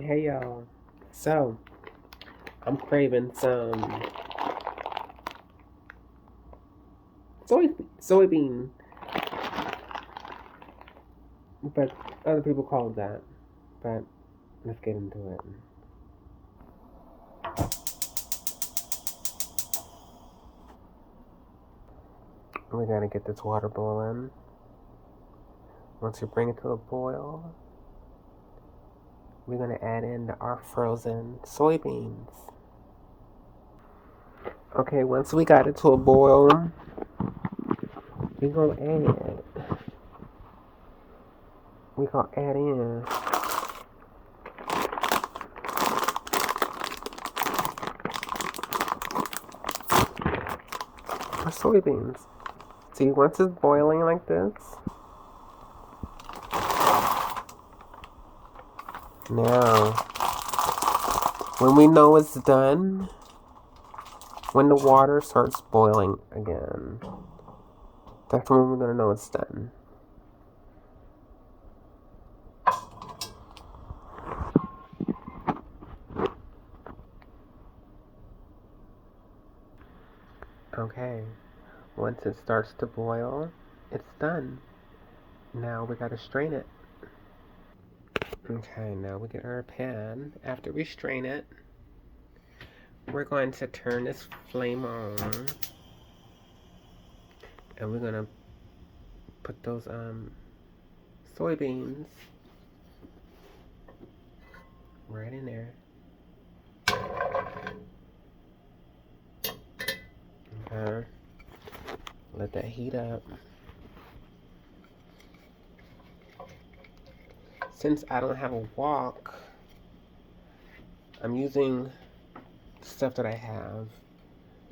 Hey y'all. So, I'm craving some soy soybean, but other people call it that. But let's get into it. We're gonna get this water boiling. Once you bring it to a boil, we're gonna add in our frozen soybeans. Okay, once we got it to a boil, we're gonna add in our soybeans. See, once it's boiling like this, now when we know it's done, when the water starts boiling again, that's when we're gonna know it's done. Okay, once it starts to boil, it's done. Now we gotta strain it. Okay, now we get our pan. After we strain it, we're going to turn this flame on, and we're gonna put those soybeans right in there. Okay, let that heat up. Since I don't have a wok, I'm using stuff that I have.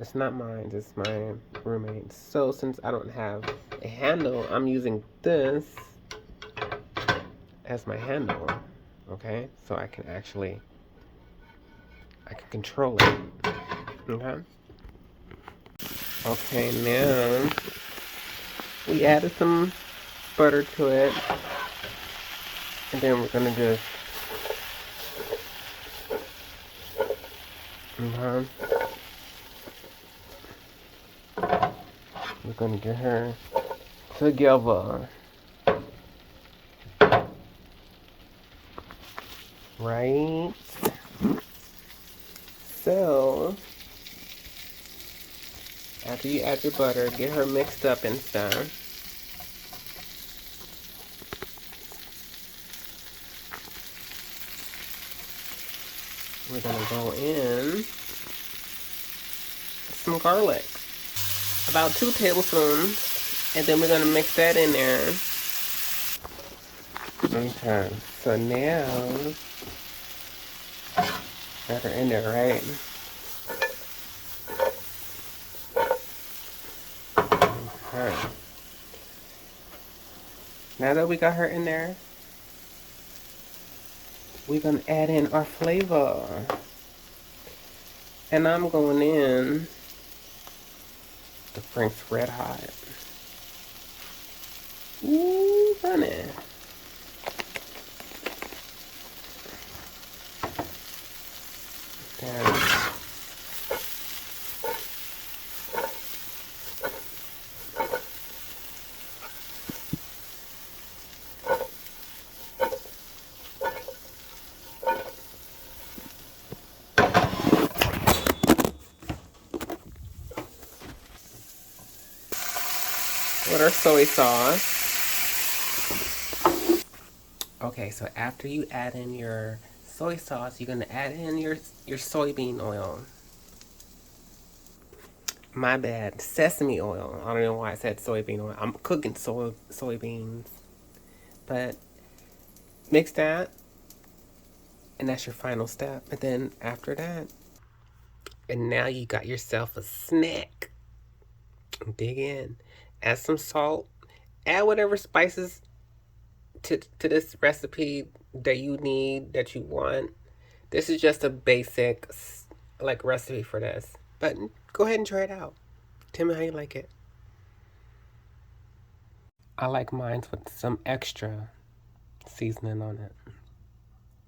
It's not mine, it's my roommate's. So since I don't have a handle, I'm using this as my handle. Okay? So I can control it. Okay? Okay, now we added some butter to it. And then we're gonna just we're gonna get her together. Right? So after you add your butter, get her mixed up and stuff. We're gonna go in some garlic, about 2 tablespoons, and then we're gonna mix that in there. Okay, so now got her in there, right? Okay. Now that we got her in there, we're gonna add in our flavor. And I'm going in the Frank's Red Hot. Ooh, honey. Then with our soy sauce. Okay, so after you add in your soy sauce, you're gonna add in your soybean oil. My bad, sesame oil. I don't know why I said soybean oil. I'm cooking soybeans, but mix that, and that's your final step. And then after that, and now you got yourself a snack. Dig in, add some salt, add whatever spices to this recipe that you need, that you want. This is just a basic like recipe for this, but go ahead and try it out. Tell me how you like it. I like mine with some extra seasoning on it.